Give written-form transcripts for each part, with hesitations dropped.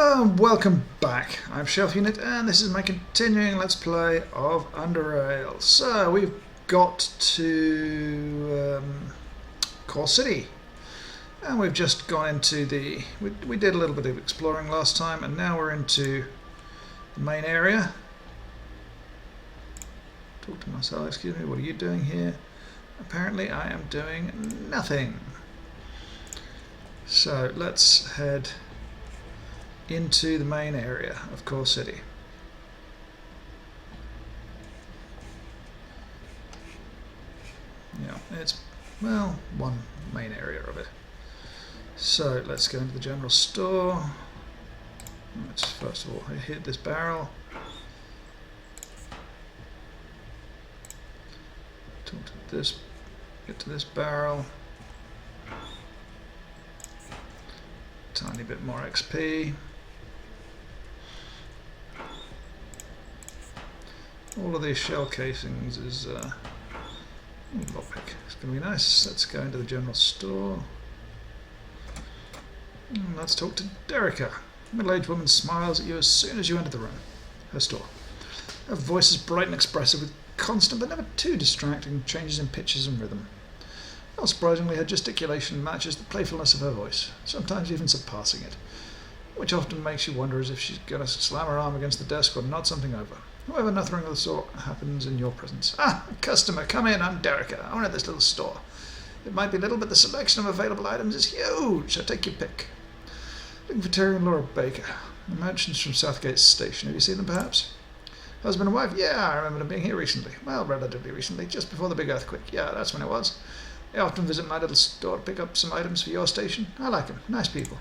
Hello and welcome back. I'm Shelf Unit and this is my continuing Let's Play of Underrail. So we've got to Core City and we've just gone into the... We did a little bit of exploring last time and now we're into the main area. Talk to myself, excuse me, what are you doing here? Apparently I am doing nothing. So let's head into the main area of Core City. Yeah, it's, well, one main area of it. So let's go into the general store. Let's first of all hit this barrel. Talk to this, get to this barrel. Tiny bit more XP. All of these shell casings is lockpick. It's going to be nice. Let's go into the general store. Let's talk to Derica. A middle-aged woman smiles at you as soon as you enter the room. Her store. Her voice is bright and expressive with constant but never too distracting changes in pitches and rhythm. Not surprisingly, her gesticulation matches the playfulness of her voice, sometimes even surpassing it, which often makes you wonder as if she's going to slam her arm against the desk or nod something over. However, nothing of the sort happens in your presence. Ah, a customer, come in, I'm Derica, owner of this little store. It might be little, but the selection of available items is huge, so take your pick. Looking for Terry and Laura Baker, the merchants from Southgate Station. Have you seen them, perhaps? Husband and wife? Yeah, I remember them being here recently. Well, relatively recently, just before the big earthquake. Yeah, that's when it was. They often visit my little store to pick up some items for your station. I like them. Nice people.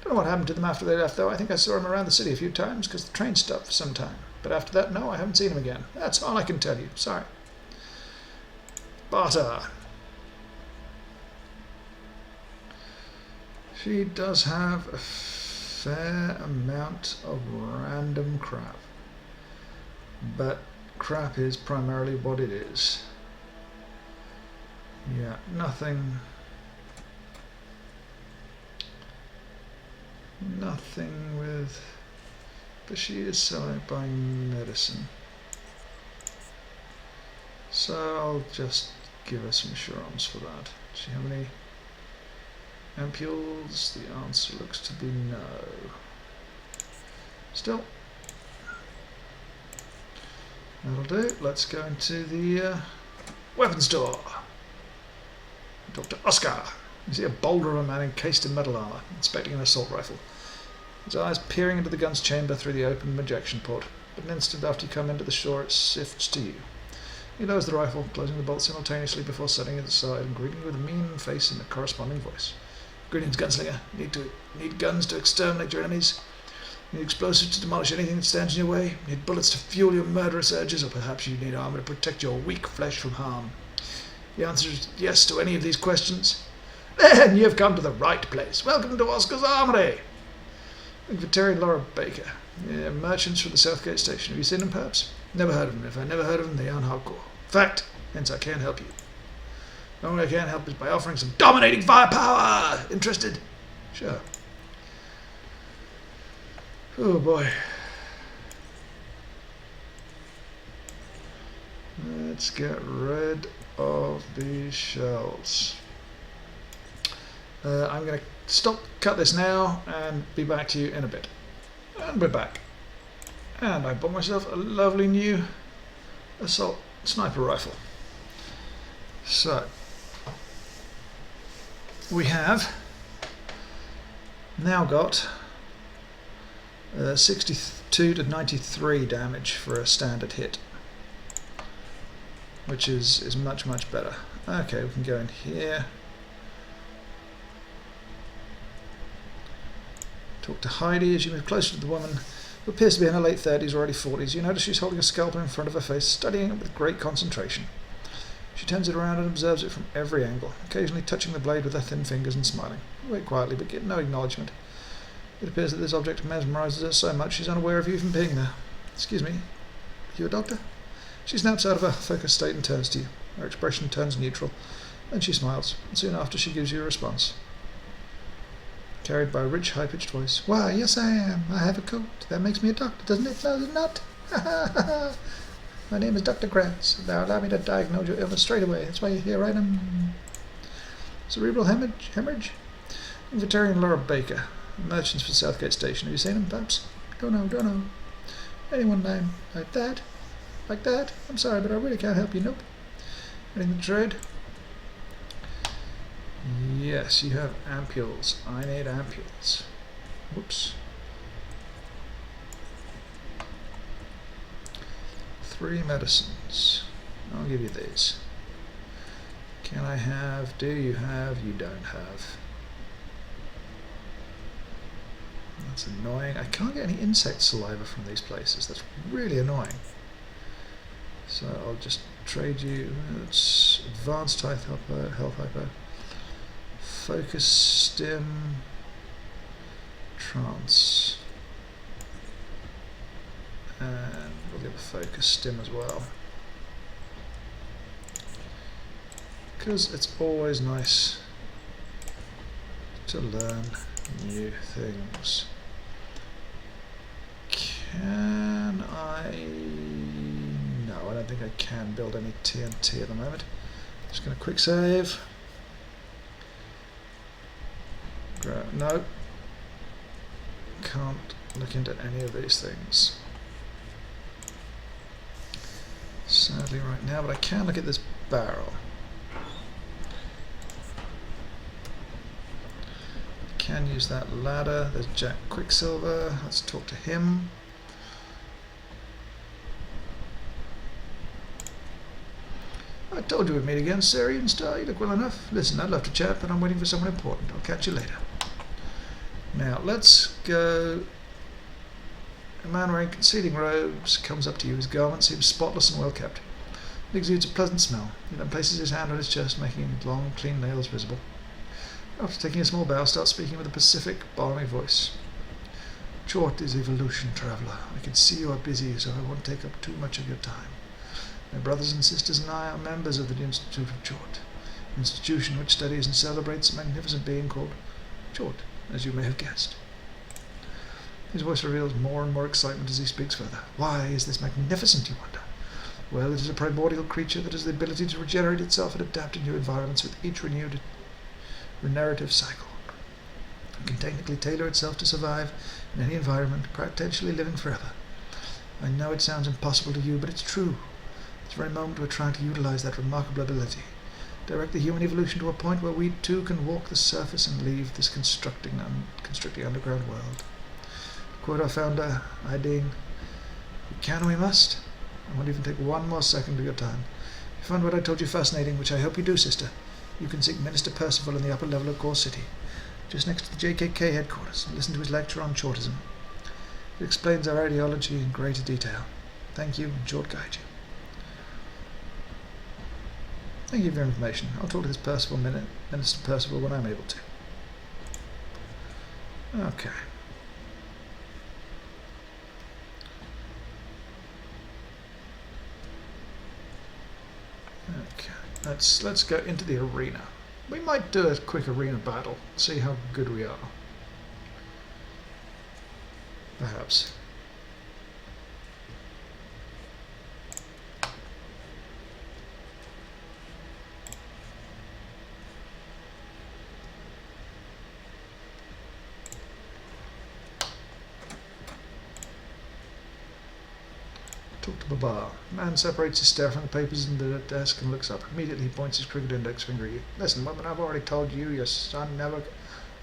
Don't know what happened to them after they left, though. I think I saw them around the city a few times because the train stopped for some time. But after that, no, I haven't seen them again. That's all I can tell you. Sorry. Barter. She does have a fair amount of random crap. But crap is primarily what it is. Yeah, nothing with, but she is selling, buying medicine, so I'll just give her some assurance for that. Does she have any ampules? The answer looks to be no. Still, that'll do. Let's go into the weapons store. Dr. Oscar. You see a boulder of a man encased in metal armour, inspecting an assault rifle. His eyes peering into the gun's chamber through the open ejection port, but an instant after you come into the shore it shifts to you. He lowers the rifle, closing the bolt simultaneously before setting it aside and greeting you with a mean face and a corresponding voice. Greetings, gunslinger. Need guns to exterminate your enemies? Need explosives to demolish anything that stands in your way? Need bullets to fuel your murderous urges? Or perhaps you need armour to protect your weak flesh from harm? The answer is yes to any of these questions. Then you've come to the right place. Welcome to Oscar's Armory. Looking for Terry and Laura Baker. Yeah, merchants from the Southgate Station. Have you seen them, perhaps? Never heard of them. If I never heard of them, they aren't hardcore. Fact. Hence I can't help you. The only way I can help is by offering some dominating firepower. Interested? Sure. Oh boy. Let's get rid of these shells. I'm going to cut this now and be back to you in a bit. And we're back. And I bought myself a lovely new assault sniper rifle. So we have now got 62 to 93 damage for a standard hit, which is much better. Okay, we can go in here. Talk to Heidi as you move closer to the woman, who appears to be in her late 30s or early 40s. You notice she's holding a scalpel in front of her face, studying it with great concentration. She turns it around and observes it from every angle, occasionally touching the blade with her thin fingers and smiling. You wait quietly, but get no acknowledgement. It appears that this object mesmerizes her so much she's unaware of you even being there. Excuse me, are you a doctor? She snaps out of her focused state and turns to you. Her expression turns neutral, then she smiles, and soon after she gives you a response. carried by a rich, high-pitched voice. Why, yes I am. I have a coat. That makes me a doctor, doesn't it? Does it not? My name is Dr. Krabs. Now allow me to diagnose your illness straight away. That's why you're here, right? Cerebral hemorrhage? Vegetarian Laura Baker. Merchants for Southgate Station. Have you seen him, perhaps? Don't know. Anyone named like that? Like that? I'm sorry, but I really can't help you. Nope. Anything to trade? Yes, you have ampules. I need ampules. Whoops. 3 medicines. I'll give you these. Can I have? Do you have? You don't have. That's annoying. I can't get any insect saliva from these places. That's really annoying. So I'll just trade you. It's advanced health hypo. Focus stim. Trance. And we'll get the focus stim as well. Because it's always nice to learn new things. Can I? No, I don't think I can build any TNT at the moment. Just going to quick save. No. Can't look into any of these things. Sadly right now, but I can look at this barrel. Can use that ladder. There's Jack Quicksilver. Let's talk to him. I told you we'd meet again, Syrian Star. You look well enough. Listen, I'd love to chat, but I'm waiting for someone important. I'll catch you later. Now, let's go. A man wearing concealing robes comes up to you. His garment seems spotless and well kept. It exudes a pleasant smell. He then places his hand on his chest, making long, clean nails visible. After taking a small bow, starts speaking with a pacific, balmy voice. Chort is evolution, traveller. I can see you are busy, so I won't take up too much of your time. My brothers and sisters and I are members of the Institute of Chort, an institution which studies and celebrates a magnificent being called Chort, as you may have guessed. His voice reveals more and more excitement as he speaks further. Why is this magnificent, you wonder? Well, it is a primordial creature that has the ability to regenerate itself and adapt to new environments with each renewed regenerative cycle. It can technically tailor itself to survive in any environment, potentially living forever. I know it sounds impossible to you, but it's true. At this very moment we're trying to utilize that remarkable ability. Direct the human evolution to a point where we too can walk the surface and leave this constricting underground world. To quote our founder, Ideen, we can and we must. I won't even take one more second of your time. If you find what I told you fascinating, which I hope you do, sister, you can seek Minister Percival in the upper level of Gorge City, just next to the JKK headquarters, and listen to his lecture on Chortism. It explains our ideology in greater detail. Thank you, and Chort guide you. Thank you for your information. I'll talk to this Minister Percival when I'm able to. Okay. Let's go into the arena. We might do a quick arena battle, see how good we are. Perhaps. Talk to Baba. Man separates his stare from the papers in the desk and looks up. Immediately he points his crooked index finger at you. Listen, woman, I've already told you your son never...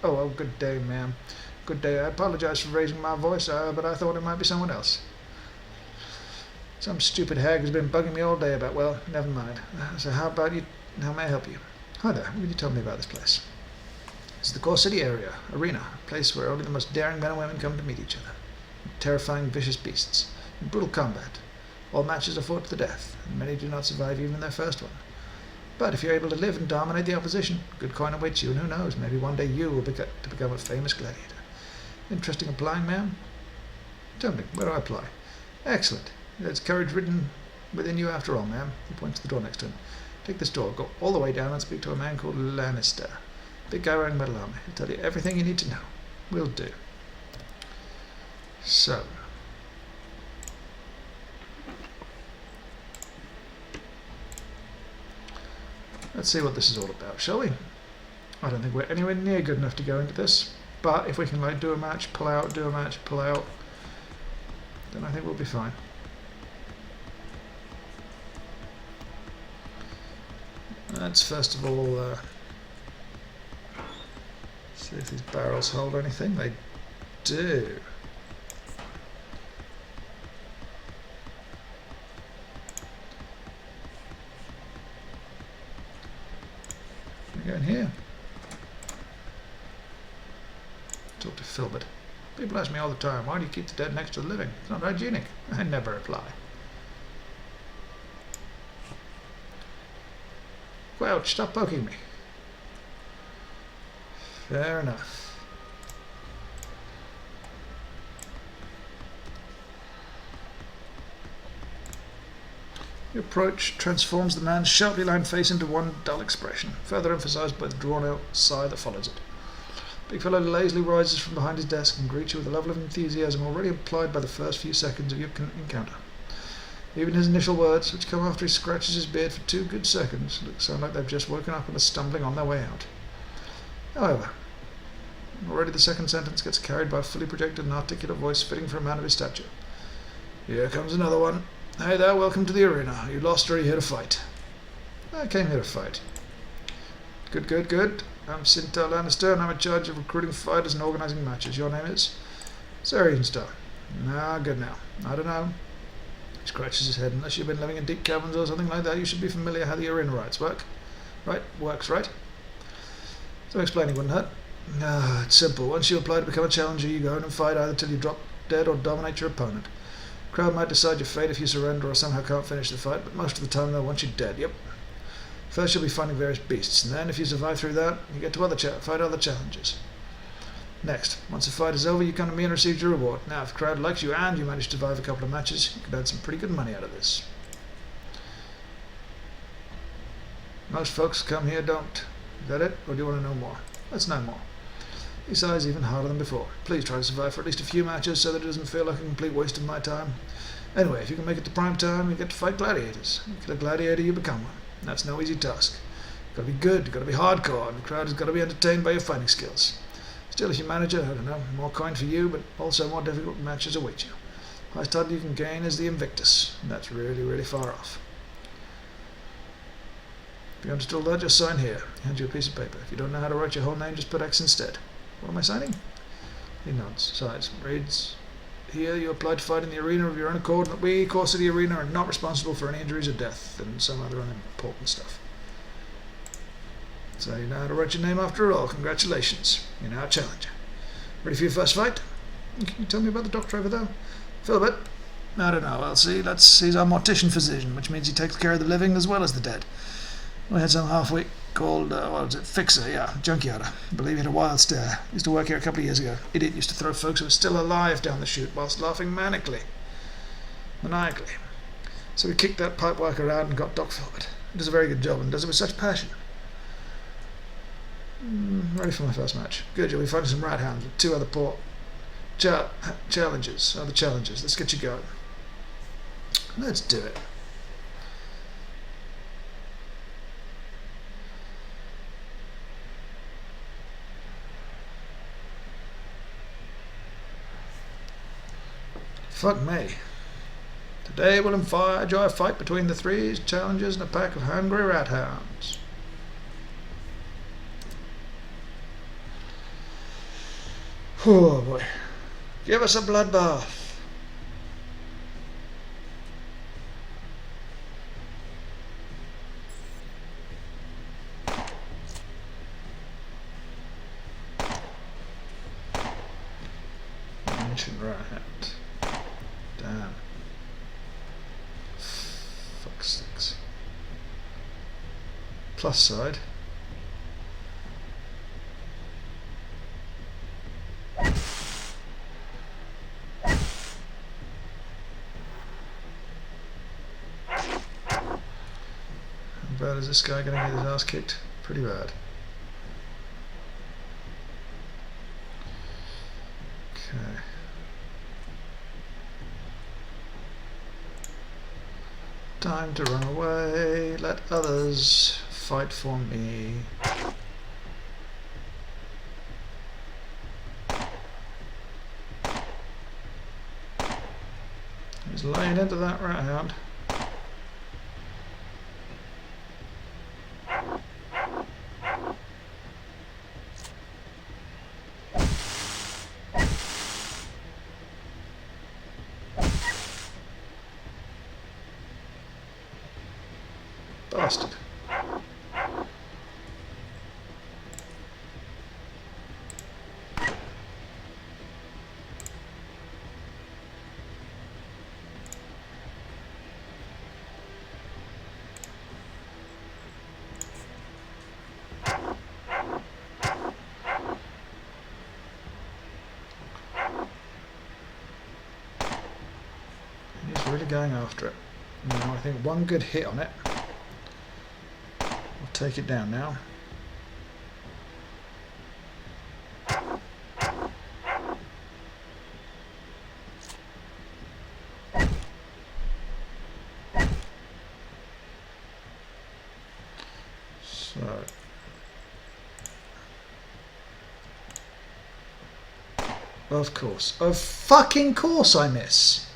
Oh, good day, ma'am. Good day. I apologize for raising my voice, but I thought it might be someone else. Some stupid hag has been bugging me all day about... Well, never mind. So how about you... How may I help you? Hi there. What can you tell me about this place? It's the Gorge City area, arena, a place where only the most daring men and women come to meet each other. Terrifying, vicious beasts. In brutal combat. All matches are fought to the death, and many do not survive even their first one. But if you're able to live and dominate the opposition, good coin awaits you, and who knows, maybe one day you will become a famous gladiator. Interesting applying, ma'am? Tell me, where do I apply? Excellent. There's courage written within you after all, ma'am. He points to the door next to him. Take this door, go all the way down and speak to a man called Lannister. Big guy wearing metal armor. He'll tell you everything you need to know. Will do. So. Let's see what this is all about, shall we? I don't think we're anywhere near good enough to go into this, but if we can like do a match, pull out, do a match, pull out, then I think we'll be fine. Let's first of all see if these barrels hold anything. They do. We go in here. Talk to Filbert. People ask me all the time, why do you keep the dead next to the living? It's not hygienic. I never reply. Welch, stop poking me. Fair enough. Your approach transforms the man's sharply lined face into one dull expression, further emphasized by the drawn-out sigh that follows it. Big fellow lazily rises from behind his desk and greets you with a level of enthusiasm already implied by the first few seconds of your encounter. Even his initial words, which come after he scratches his beard for 2 good seconds, sound like they've just woken up and are stumbling on their way out. However, already the second sentence gets carried by a fully projected and articulate voice fitting for a man of his stature. Here comes another one. Hey there, welcome to the arena. You lost or are you here to fight? I came here to fight. Good, good, good. I'm Sintar Lannister and I'm in charge of recruiting fighters and organising matches. Your name is? Sir Eastenstar. Nah, good now. I don't know. He scratches his head. Unless you've been living in deep caverns or something like that, you should be familiar how the arena rights work. Works, right? Some explaining wouldn't hurt. No, it's simple. Once you apply to become a challenger, you go in and fight either till you drop dead or dominate your opponent. The crowd might decide your fate if you surrender or somehow can't finish the fight, but most of the time they'll want you dead, yep. First you'll be fighting various beasts, and then if you survive through that, you get to fight other challengers. Next, once the fight is over, you come to me and receive your reward. Now, if the crowd likes you and you manage to survive a couple of matches, you could earn some pretty good money out of this. Most folks come here don't. Is that it, or do you want to know more? Let's know more. He sighs even harder than before. Please try to survive for at least a few matches so that it doesn't feel like a complete waste of my time. Anyway, if you can make it to prime time, you get to fight gladiators. You kill a gladiator, you become one. That's no easy task. You've got to be good, you've got to be hardcore, and the crowd has got to be entertained by your fighting skills. Still, if you manage it, I don't know, more coin for you, but also more difficult matches await you. Highest title you can gain is the Invictus, and that's really, really far off. If you understood that, just sign here. He hands you a piece of paper. If you don't know how to write your whole name, just put X instead. What am I signing? He nods, sighs, reads, here you apply to fight in the arena of your own accord, and that we, course of the arena, are not responsible for any injuries or death, and some other unimportant stuff. So you know how to write your name after all. Congratulations. You're now a challenger. Ready for your first fight? Can you tell me about the doctor over there? Philbert? I don't know. I'll see. He's our mortician physician, which means he takes care of the living as well as the dead. We had some half-wit called, Fixer, yeah, junkyarder. I believe he had a wild stare. Used to work here a couple of years ago. Idiot used to throw folks who were still alive down the chute whilst laughing maniacally. So we kicked that pipe worker out and got Doc Filbert. He does a very good job and does it with such passion. Ready for my first match. Good, you'll be fighting some rat hounds with 2 other poor challengers. Let's get you going. Let's do it. Fuck me. Today we'll enjoy a fight between the 3 challengers and a pack of hungry rat hounds. Oh boy. Give us a bloodbath. Ancient rat hound. Damn. Fuck sakes. Plus side. How bad is this guy going to get his ass kicked? Pretty bad. Okay. Time to run away. Let others fight for me. He's laying into that rat hound. Bastard. He's really going after it. Now I think one good hit on it will take it down now. So of course. Of fucking course I miss.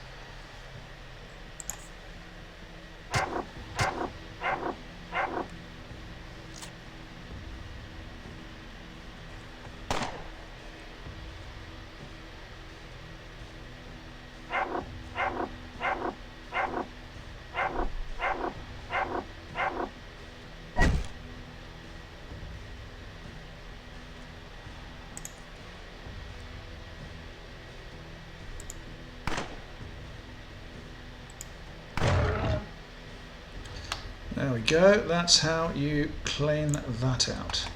There we go, that's how you clean that out.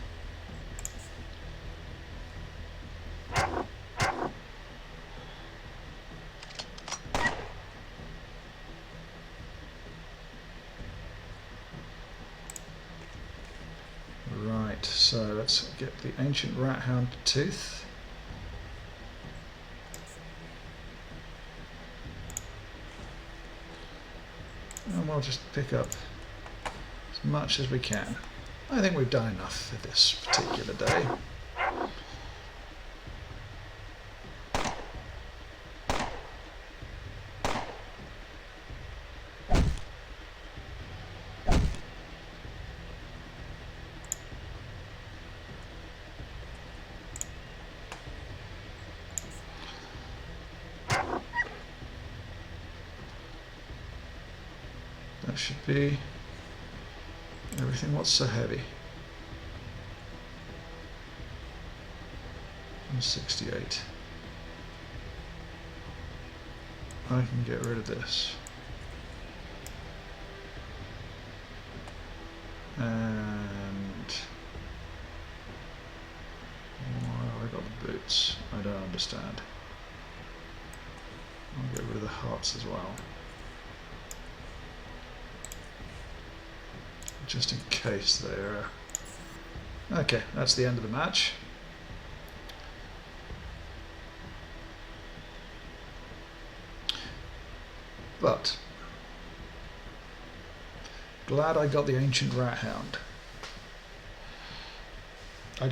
Right, so let's get the ancient rat hound tooth. And we'll just pick up as much as we can. I think we've done enough for this particular day. That should be everything. What's so heavy? 168. I can get rid of this. And why have I got the boots? I don't understand. I'll get rid of the hearts as well. Just in case they're... Okay, that's the end of the match. But glad I got the ancient rat hound. I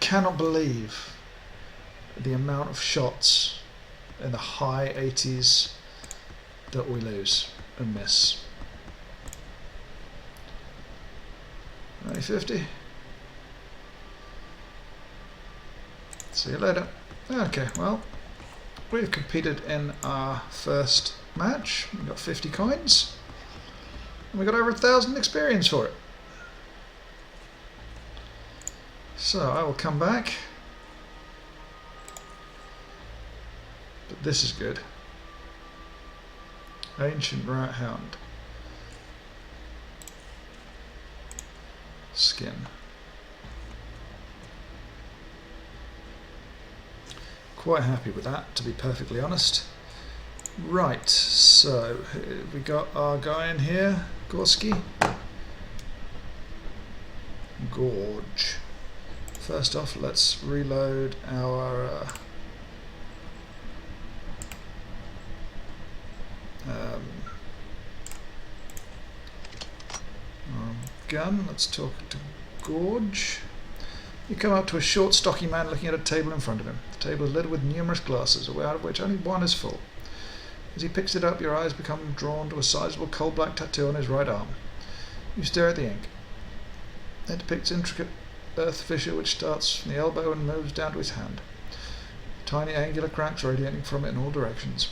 cannot believe the amount of shots in the high 80s that we lose and miss. 50. See you later. Okay, well, we've competed in our first match. We got 50 coins, and we got over 1,000 experience for it. So I will come back, but this is good. Ancient rat hound. Skin. Quite happy with that, to be perfectly honest. Right, so we got our guy in here, Gorge. Gorge. First off, let's reload our gun. Let's talk to Gorge. You come up to a short, stocky man looking at a table in front of him. The table is littered with numerous glasses, out of which only one is full. As he picks it up, your eyes become drawn to a sizable coal-black tattoo on his right arm. You stare at the ink. It depicts intricate earth fissure which starts from the elbow and moves down to his hand. Tiny angular cracks radiating from it in all directions.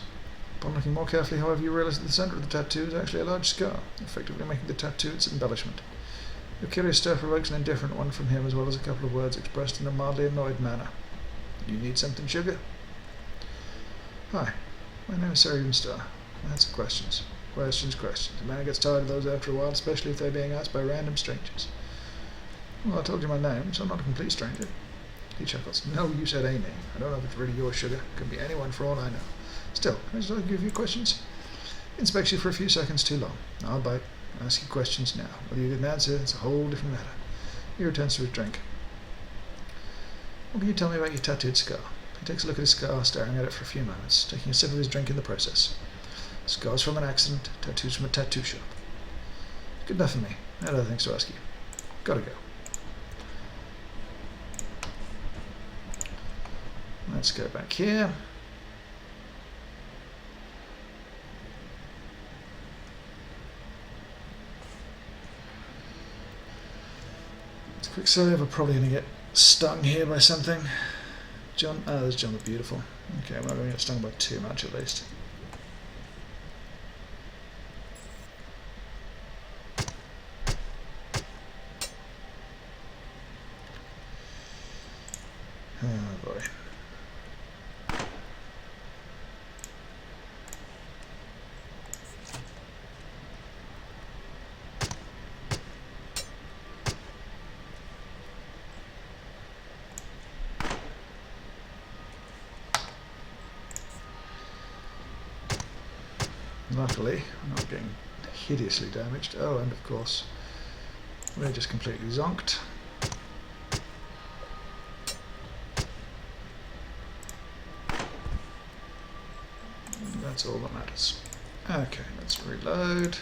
Upon looking more carefully, however, you realise that the centre of the tattoo is actually a large scar, effectively making the tattoo its embellishment. Your curious stare provokes an indifferent one from him, as well as a couple of words expressed in a mildly annoyed manner. You need something, sugar? Hi, my name is Sir Star. Answer questions. Questions. A man gets tired of those after a while, especially if they're being asked by random strangers. Well, I told you my name, so I'm not a complete stranger. He chuckles. No, you said a name. I don't know if it's really your sugar. Could be anyone for all I know. Still, can I just ask you a few questions? Inspects you for a few seconds too long. I'll bite. Ask you questions now. Whether you get an answer, it's a whole different matter. He returns to his drink. What can you tell me about your tattooed scar? He takes a look at his scar, staring at it for a few moments, taking a sip of his drink in the process. Scars from an accident, tattoos from a tattoo shop. Good enough for me. I had other things to ask you. Gotta go. Let's go back here. It's a quick save. I'm probably going to get stung here by something. John, there's John the Beautiful. Okay, I'm not going to get stung by too much at least. Oh boy. Luckily, I'm not getting hideously damaged. Oh, and of course, we're just completely zonked. That's all that matters. Okay, let's reload.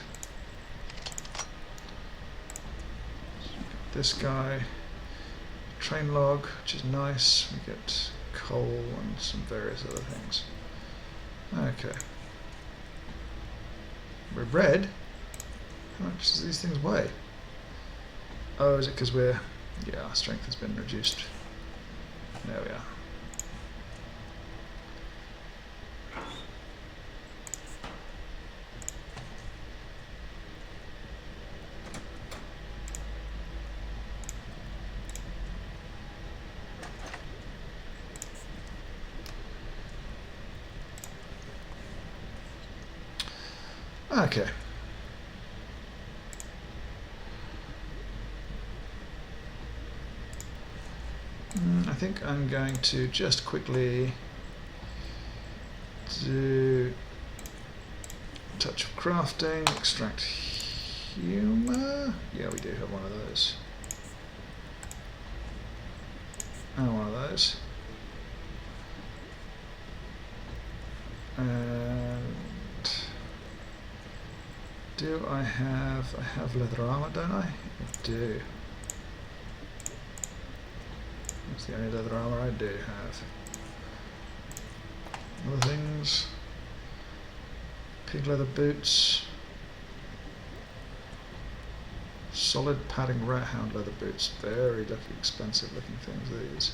This guy, train log, which is nice. We get coal and some various other things. Okay. We're red. How much does these things weigh? Oh, is it because we're... yeah, our strength has been reduced. There we are. Okay. I think I'm going to just quickly do a touch of crafting, extract humour. Yeah, we do have one of those. And one of those. And do I have leather armor, don't I? I do. That's the only leather armor I do have. Other things. Pig leather boots. Solid padding rat hound leather boots. Very expensive looking things, these.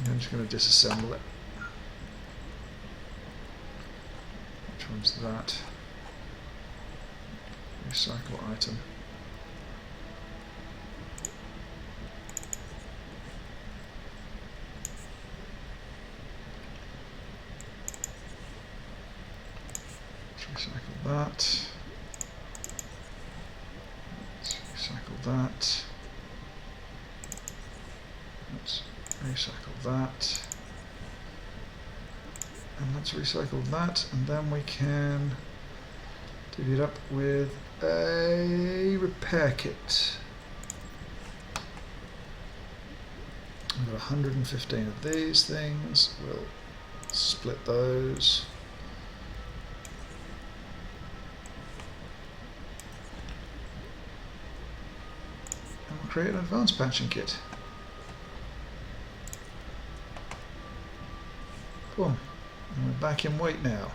I'm just going to disassemble it. Which one's that? Recycle item. Let's recycle that. Let's recycle that. Let's recycle that, and let's recycle that, and then we can divvy it up with a repair kit. 115 of these things. We'll split those. And we'll create an advanced patching kit. Boom. And we're back in weight now.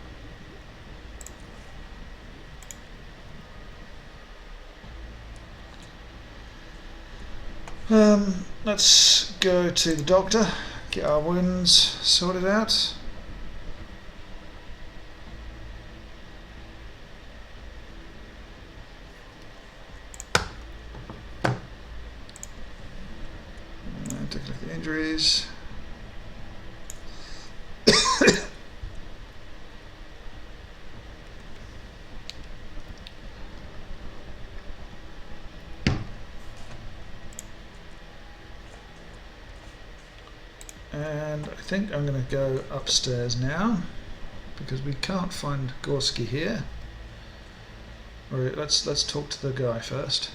Let's go to the doctor, get our wounds sorted out. Take a look at the injuries. And I think I'm going to go upstairs now because we can't find Gorge here. Or let's talk to the guy first.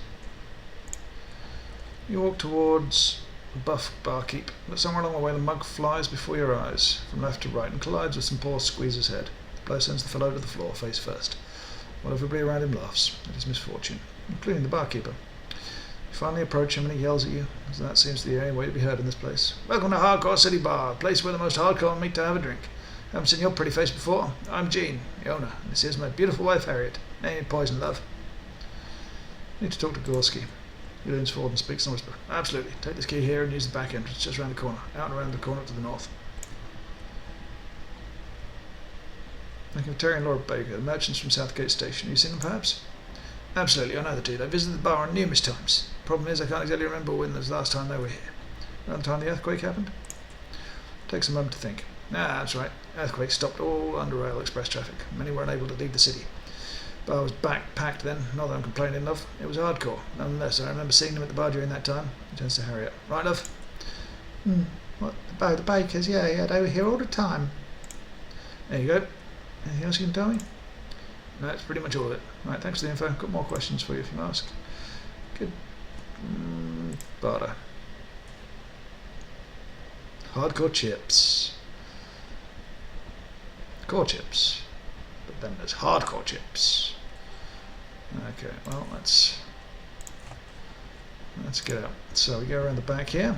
You walk towards the buff barkeep, but somewhere along the way the mug flies before your eyes from left to right and collides with some poor squeezer's head. The blow sends the fellow to the floor face first, while everybody around him laughs at his misfortune, including the barkeeper. You finally approach him and he yells at you, as that seems to be the only way to be heard in this place. Welcome to Hardcore City Bar, a place where the most hardcore meet to have a drink. Haven't seen your pretty face before. I'm Jean, the owner, and this is my beautiful wife Harriet. Ain't poison, love. Need to talk to Gorge. He leans forward and speaks in a whisper. Absolutely. Take this key here and use the back entrance just around the corner. Out and around the corner to the north. Thank you, Terry and Laura Baker, the merchants from Southgate Station. Have you seen them perhaps? Absolutely, I know the two. They visited the bar numerous times. Problem is, I can't exactly remember when was the last time they were here. Around the time the earthquake happened? Takes a moment to think. That's right. Earthquake stopped all Underrail express traffic. Many were unable to leave the city. Bar was packed then, not that I'm complaining of. It was hardcore. Nonetheless, I remember seeing them at the bar during that time. He turns to Harriet. Right, love? What? The Bakers? Yeah, they were here all the time. There you go. Anything else you can tell me? No, that's pretty much all of it. Right, thanks for the info. Got more questions for you if you ask. Good. Barter. Hardcore chips. Core chips. But then there's hardcore chips. Okay, well, let's get out. So we go around the back here.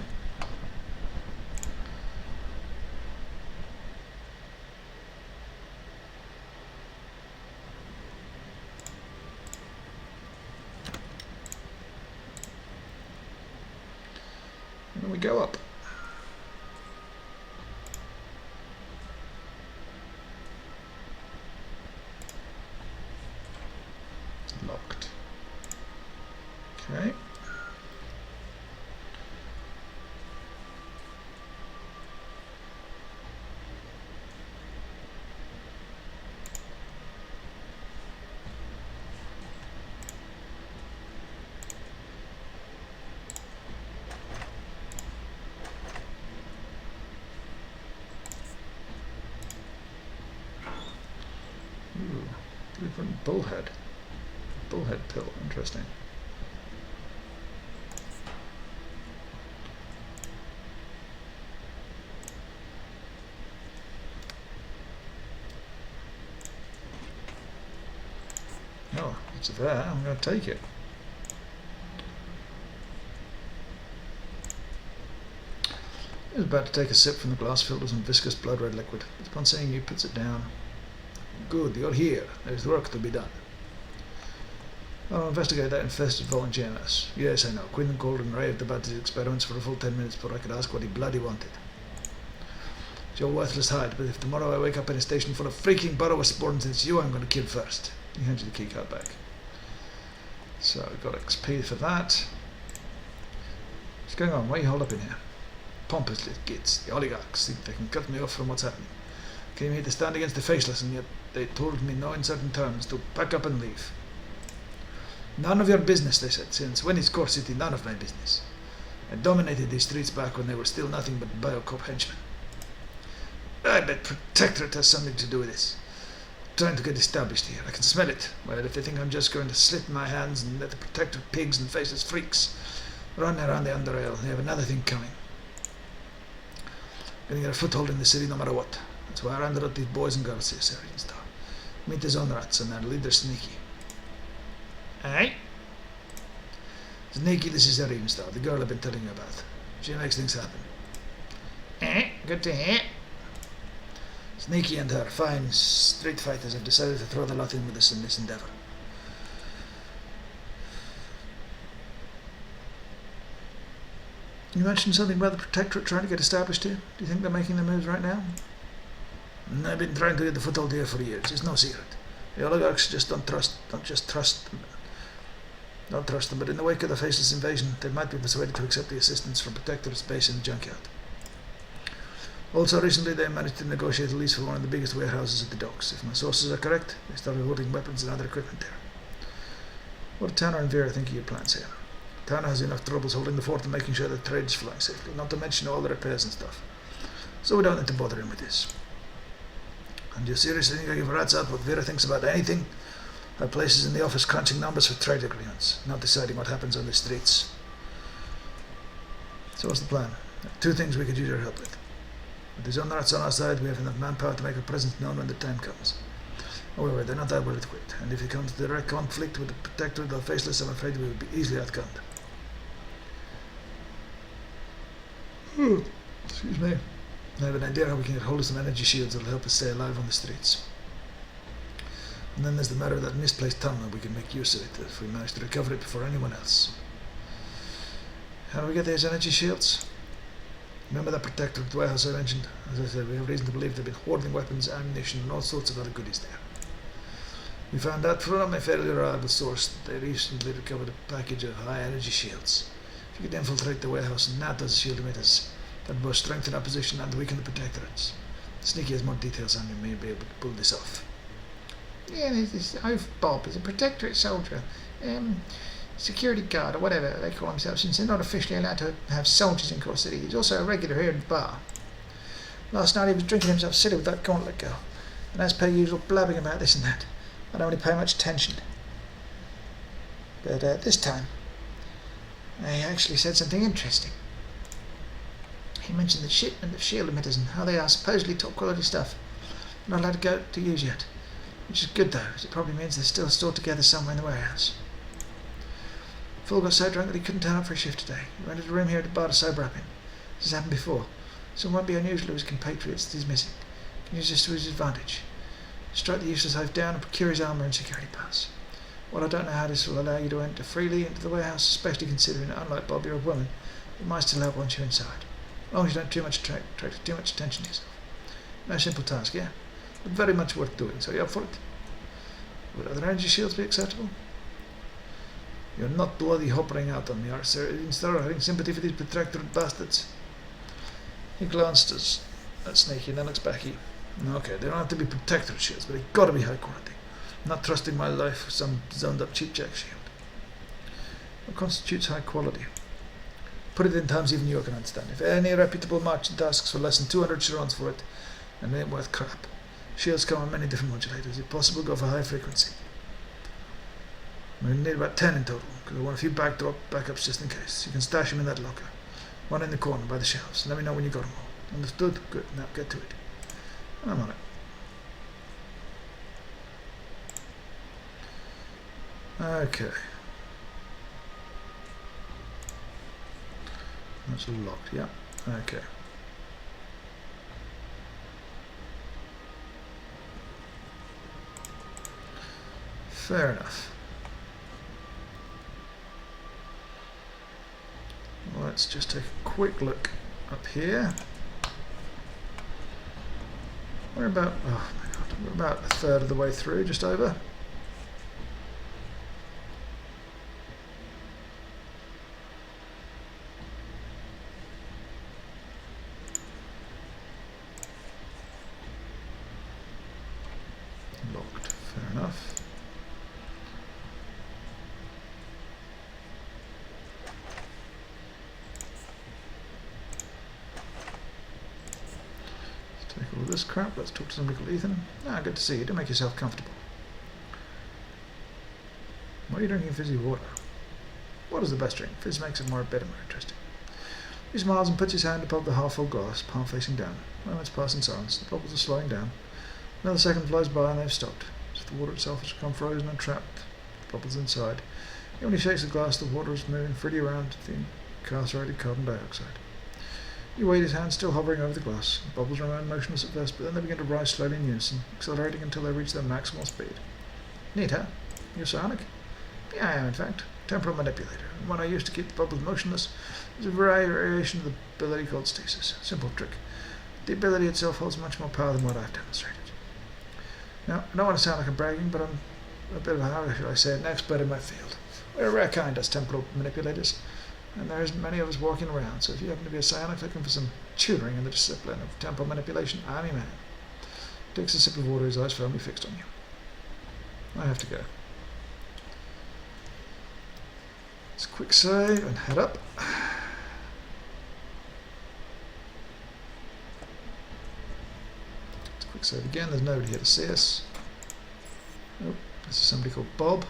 And then we go up. Locked. Okay. Ooh, different Bullhead Pill, interesting. Oh, it's there, I'm going to take it. He was about to take a sip from the glass filled with some viscous blood red liquid, but upon seeing you, puts it down. Good, you're here. There's work to be done. I'll investigate that infested volunteer nurse. Yes, I know. Quinn and Golden raved about his experiments for a full 10 minutes before I could ask what he bloody wanted. It's your worthless hide, but if tomorrow I wake up in a station full of freaking burrowers sporns and it's you I'm going to kill first. He hands you the keycard back. So we've got XP for that. What's going on? Why are you holed up in here? Pompous little kids. The oligarchs think they can cut me off from what's happening. Came here to stand against the faceless, and yet they told me no uncertain terms to pack up and leave. None of your business, they said, since when is Core City none of my business? I dominated these streets back when they were still nothing but biocop henchmen. I bet Protectorate has something to do with this. Trying to get established here. I can smell it. Well, if they think I'm just going to slit my hands and let the Protectorate pigs and faceless freaks run around the Underrail, they have another thing coming. Gonna get a foothold in the city no matter what. That's why I rounded up these boys and girls here, Sir Star. Meet the zone rats and their leader Sneaky. Aye? Sneaky, this is Sir Star, the girl I've been telling you about. She makes things happen. Good to hear. Sneaky and her fine street fighters have decided to throw the lot in with us in this endeavour. You mentioned something about the Protectorate trying to get established here. Do you think they're making their moves right now? I've been trying to get the foothold here for years. It's no secret. The oligarchs just don't trust them. Don't trust them, but in the wake of the faceless invasion, they might be persuaded to accept the assistance from Protectorate's base in the junkyard. Also, recently they managed to negotiate a lease for one of the biggest warehouses at the docks. If my sources are correct, they started holding weapons and other equipment there. What do Tanner and Vera think of your plans here? Tanner has enough troubles holding the fort and making sure the trade is flying safely, not to mention all the repairs and stuff. So we don't need to bother him with this. And you seriously think I give rats out what Vera thinks about anything? Her place is in the office crunching numbers for trade agreements, not deciding what happens on the streets. So what's the plan? There are two things we could use your help with. With the zone rats on our side, we have enough manpower to make our presence known when the time comes. However, they're not that well equipped, and if it comes to direct conflict with the Protectorate or Faceless, I'm afraid we will be easily outgunned. Excuse me. I have an idea how we can get hold of some energy shields that will help us stay alive on the streets. And then there's the matter of that misplaced tunnel. We can make use of it if we manage to recover it before anyone else. How do we get these energy shields? Remember that Protectorate warehouse I mentioned? As I said, we have reason to believe they've been hoarding weapons, ammunition, and all sorts of other goodies there. We found out from a fairly reliable source that they recently recovered a package of high energy shields. If you could infiltrate the warehouse and nab those shield emitters, that would both strengthen our position and weaken the Protectorates. Sneaky has more details on you, may be able to pull this off. Yeah, there's this oaf Bob, is a Protectorate soldier, security guard or whatever they call themselves, since they're not officially allowed to have soldiers in Core City. He's also a regular here in the bar. Last night he was drinking himself silly with that gauntlet girl, and as per usual blabbing about this and that. I don't really pay much attention. But this time, he actually said something interesting. He mentioned the shipment of shield emitters and how they are supposedly top quality stuff. Not allowed to go to use yet. Which is good though, as it probably means they're still stored together somewhere in the warehouse. Fool got so drunk that he couldn't turn up for a shift today. He rented a room here at the bar to sober up in. This has happened before, so it won't be unusual to his compatriots that he's missing. He can use this to his advantage. Strike the useless oaf down and procure his armour and security pass. While I don't know how this will allow you to enter freely into the warehouse, especially considering that unlike Bob you're a woman, it might still help once you're inside. As long as you don't attract too much attention to yourself. No simple task, yeah? But very much worth doing, so you up for it? Would other energy shields be acceptable? You're not bloody hoppering out on me, are sir? Instead of having sympathy for these Protectorate bastards. He glanced at Sneaky and then looks back at you. Okay, they don't have to be Protectorate shields, but they've got to be high quality. I'm not trusting my life for some zoned up cheap jack shield. What constitutes high quality? Put it in terms even you can understand. If any reputable merchant asks for less than 200 charons for it, then it ain't worth crap. Shields come on many different modulators. If possible, go for high frequency. We're going to need about 10 in total, because I want a few backups just in case. You can stash them in that locker. One in the corner by the shelves. Let me know when you got them all. Understood? Good. Now get to it. I'm on it. Okay. That's all locked, yeah. Okay. Fair enough. Let's just take a quick look up here. We're about, oh my god, we're about a third of the way through, just over. Locked, fair enough. Take all this crap. Let's talk to somebody called Ethan. Ah, good to see you. Do make yourself comfortable. Why are you drinking fizzy water? Water's the best drink. Fizz makes it more a bit more interesting. He smiles and puts his hand above the half-full glass, palm facing down. Moments pass in silence. The bubbles are slowing down. Another second flies by and they've stopped. As if the water itself has become frozen and trapped. The bubbles inside. When he shakes the glass, the water is moving freely around the incarcerated carbon dioxide. You wait, his hand still hovering over the glass. The bubbles remain motionless at first, but then they begin to rise slowly in unison, accelerating until they reach their maximal speed. Neat, huh? You're psionic? Yeah, I am, in fact. Temporal manipulator. And when I used to keep the bubbles motionless, there's a variation of the ability called stasis. Simple trick. The ability itself holds much more power than what I've demonstrated. Now, I don't want to sound like I'm bragging, but I'm a bit of a, how should I say it, an expert in my field. We're a rare kind, us temporal manipulators, and there isn't many of us walking around, so if you happen to be a psionic looking for some tutoring in the discipline of temporal manipulation, I'm your man. Takes a sip of water, his eyes firmly fixed on you. I have to go. Let's quick save and head up. Let's quick save again, there's nobody here to see us. Oh, this is somebody called Bob.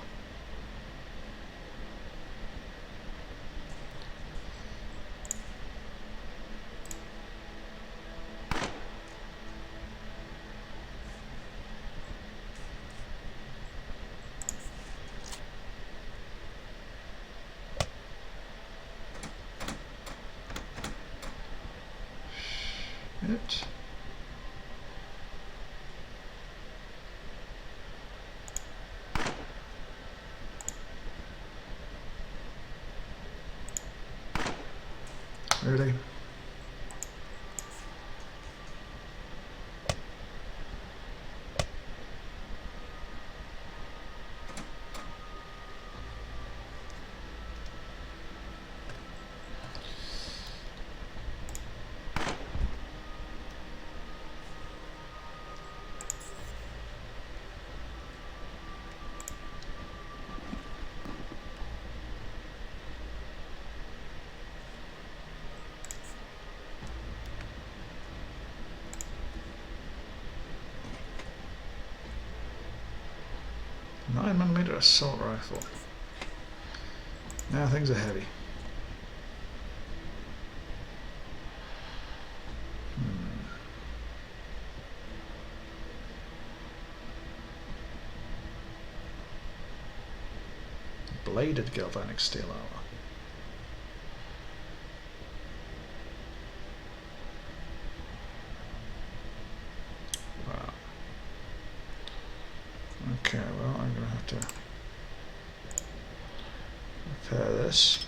It. Really? .9mm assault rifle. Now things are heavy. Bladed galvanic steel armor. Wow. Okay, well, I'm going to have to repair this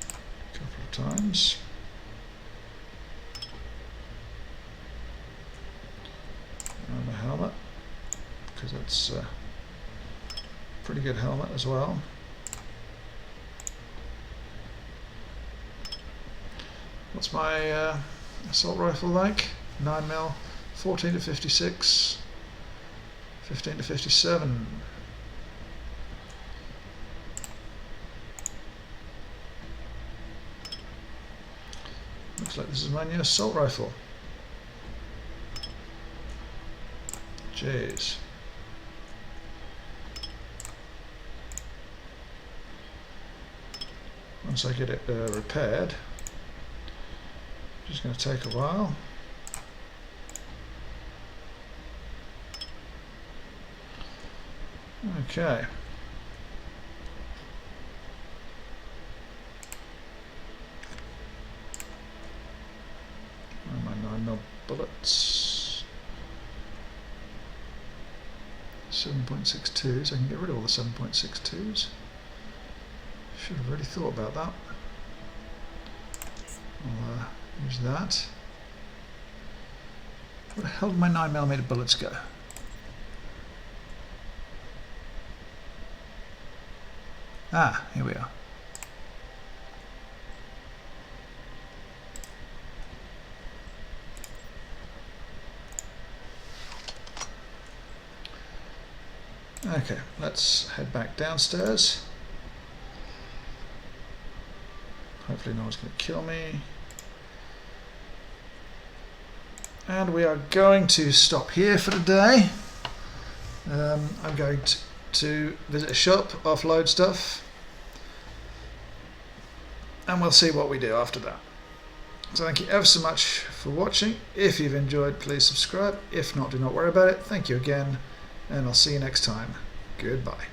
a couple of times. And a helmet, because that's a pretty good helmet as well. What's my assault rifle like? 9mm, 14 to 56. 15 to 57. Looks like this is my new assault rifle. Jeez. Once I get it repaired, which is going to take a while. Okay. Where are my 9mm bullets? 7.62s. I can get rid of all the 7.62s. Should have really thought about that. I'll use that. Where the hell did my 9mm bullets go? Ah, here we are. Okay, let's head back downstairs. Hopefully no one's going to kill me. And we are going to stop here for today. I'm going to visit a shop, offload stuff, and we'll see what we do after that. So thank you ever so much for watching. If you've enjoyed, please subscribe. If not, do not worry about it. Thank you again, and I'll see you next time. Goodbye.